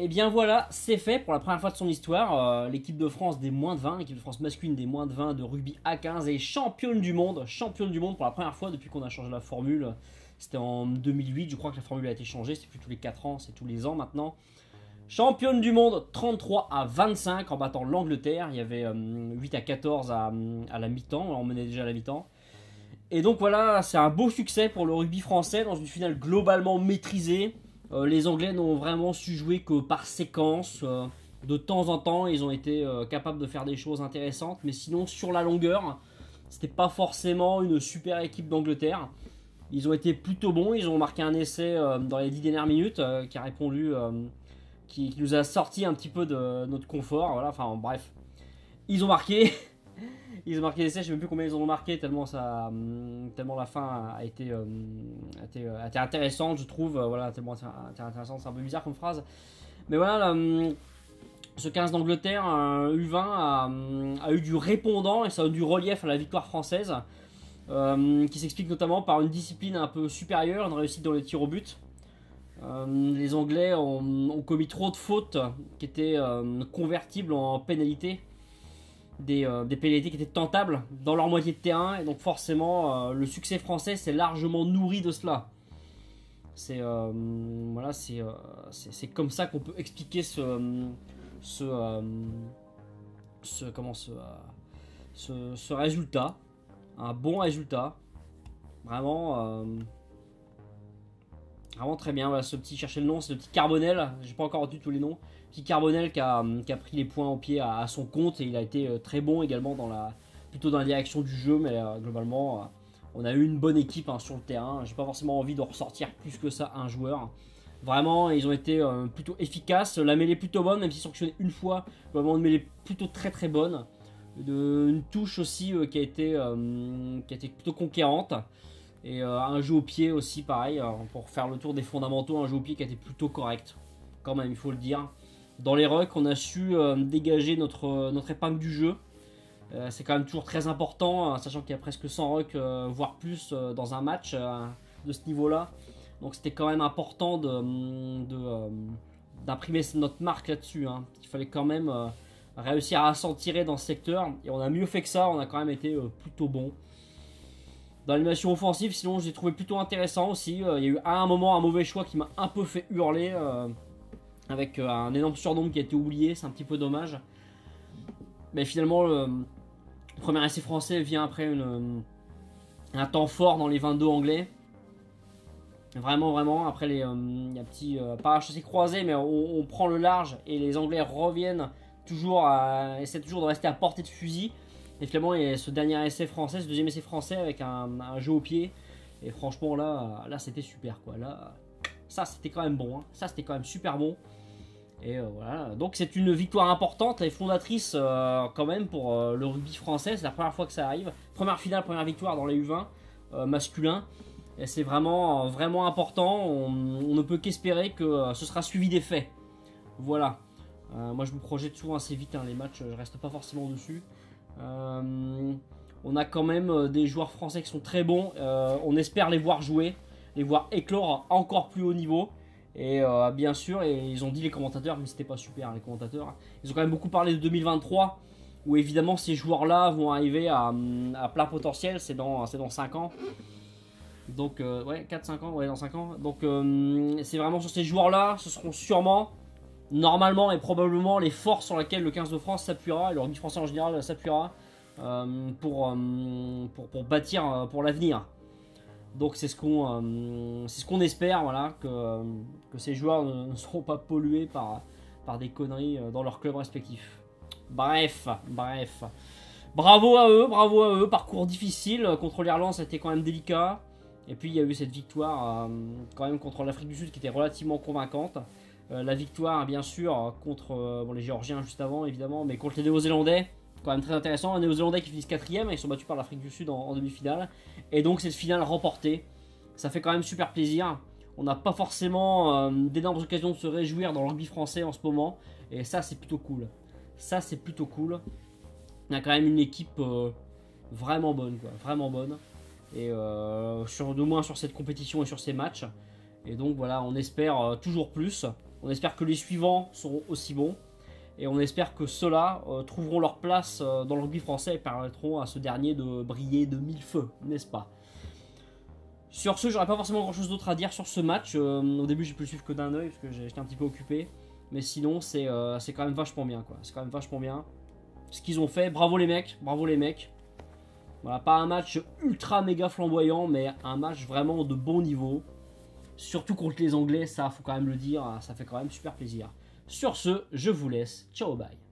Et bien voilà, c'est fait pour la première fois de son histoire. L'équipe de France des moins de 20, l'équipe de France masculine des moins de 20 de rugby A15 est championne du monde pour la première fois depuis qu'on a changé la formule. C'était en 2008, je crois que la formule a été changée, c'est plus tous les 4 ans, c'est tous les ans maintenant. Championne du monde 33-25 en battant l'Angleterre. Il y avait 8-14 à la mi-temps, on menait déjà à la mi-temps. Et donc voilà, c'est un beau succès pour le rugby français dans une finale globalement maîtrisée. Les Anglais n'ont vraiment su jouer que par séquence. De temps en temps, ils ont été capables de faire des choses intéressantes. Mais sinon, sur la longueur, c'était pas forcément une super équipe d'Angleterre. Ils ont été plutôt bons. Ils ont marqué un essai dans les 10 dernières minutes qui a répondu, qui nous a sorti un petit peu de notre confort. Voilà, enfin bref. Ils ont marqué. Ils ont marqué l'essai, je ne sais même plus combien ils en ont marqué, tellement la fin a été intéressante, je trouve. Voilà, tellement intéressante, c'est un peu bizarre comme phrase. Mais voilà, ce 15 d'Angleterre, U20, a eu du répondant et ça a eu du relief à la victoire française, qui s'explique notamment par une discipline un peu supérieure, une réussite dans les tirs au but. Les Anglais ont commis trop de fautes qui étaient convertibles en pénalités. Des pénalités qui étaient tentables dans leur moitié de terrain, et donc forcément le succès français s'est largement nourri de cela. C'est voilà, c'est comme ça qu'on peut expliquer ce résultat, un bon résultat, vraiment vraiment très bien. Voilà, ce petit, chercher le nom, c'est le petit Carbonel, j'ai pas encore retenu tous les noms. Petit Carbonel qui a pris les points au pied à son compte, et il a été très bon également plutôt dans la direction du jeu, mais globalement on a eu une bonne équipe sur le terrain. J'ai pas forcément envie de ressortir plus que ça un joueur. Vraiment, ils ont été plutôt efficaces. La mêlée plutôt bonne, même si sanctionné une fois. Vraiment une mêlée plutôt très très bonne. Une touche aussi qui a été plutôt conquérante. Et un jeu au pied aussi, pareil, pour faire le tour des fondamentaux, un jeu au pied qui a été plutôt correct, quand même, il faut le dire. Dans les rucks, on a su dégager notre épingle du jeu. C'est quand même toujours très important, sachant qu'il y a presque 100 rucks, voire plus, dans un match de ce niveau-là. Donc c'était quand même important d'imprimer notre marque là-dessus. Il fallait quand même réussir à s'en tirer dans ce secteur. Et on a mieux fait que ça, on a quand même été plutôt bon. Dans l'animation offensive, sinon, je l'ai trouvé plutôt intéressant aussi. Il y a eu à un moment un mauvais choix qui m'a un peu fait hurler, avec un énorme surnombre qui a été oublié, c'est un petit peu dommage. Mais finalement, le premier essai français vient après un temps fort dans les 22 anglais. Vraiment, après il y a un petit parachute croisé, mais on prend le large et les Anglais reviennent essaient toujours de rester à portée de fusil. Et finalement, il y a ce dernier essai français, ce deuxième essai français avec un jeu au pied. Et franchement, là c'était super, quoi. Là, ça c'était quand même bon, ça c'était quand même super bon. Et voilà, donc c'est une victoire importante et fondatrice quand même pour le rugby français. C'est la première fois que ça arrive. Première finale, première victoire dans les U20 masculins. Et c'est vraiment, vraiment important. On ne peut qu'espérer que ce sera suivi des faits. Voilà. Moi je me projette souvent assez vite, les matchs, je reste pas forcément dessus. On a quand même des joueurs français qui sont très bons. On espère les voir jouer, les voir éclore à encore plus haut niveau. Et bien sûr, et ils ont dit les commentateurs, mais c'était pas super les commentateurs, ils ont quand même beaucoup parlé de 2023, où évidemment ces joueurs-là vont arriver à plein potentiel, c'est dans 5 ans. Donc ouais, 4-5 ans, ouais, dans 5 ans. Donc c'est vraiment sur ces joueurs-là, ce seront sûrement, normalement et probablement, les forces sur lesquelles le 15 de France s'appuiera, et le rugby français en général s'appuiera pour bâtir pour l'avenir. Donc c'est ce qu'on espère, voilà, que ces joueurs ne seront pas pollués par des conneries dans leurs clubs respectifs. Bref. Bravo à eux, parcours difficile. Contre l'Irlande, c'était quand même délicat. Et puis il y a eu cette victoire quand même contre l'Afrique du Sud qui était relativement convaincante. La victoire, bien sûr, contre les Géorgiens juste avant, évidemment, mais contre les Néo-Zélandais, quand même très intéressant. Les Néo-Zélandais qui finissent 4ème, ils sont battus par l'Afrique du Sud en demi-finale. Et donc cette finale remportée, ça fait quand même super plaisir. On n'a pas forcément d'énormes occasions de se réjouir dans le rugby français en ce moment. Et ça, c'est plutôt cool. On a quand même une équipe vraiment bonne, quoi. Vraiment bonne. Et de moins sur cette compétition et sur ces matchs. Et donc voilà, on espère toujours plus. On espère que les suivants seront aussi bons. Et on espère que ceux-là trouveront leur place dans le rugby français et permettront à ce dernier de briller de mille feux, n'est-ce pas? Sur ce, j'aurais pas forcément grand-chose d'autre à dire sur ce match. Au début, j'ai pu le suivre que d'un œil parce que j'étais un petit peu occupé. Mais sinon, c'est quand même vachement bien, quoi. C'est quand même vachement bien. Ce qu'ils ont fait, bravo les mecs, bravo les mecs. Voilà, pas un match ultra méga flamboyant, mais un match vraiment de bon niveau. Surtout contre les Anglais, ça faut quand même le dire, ça fait quand même super plaisir. Sur ce, je vous laisse. Ciao, bye.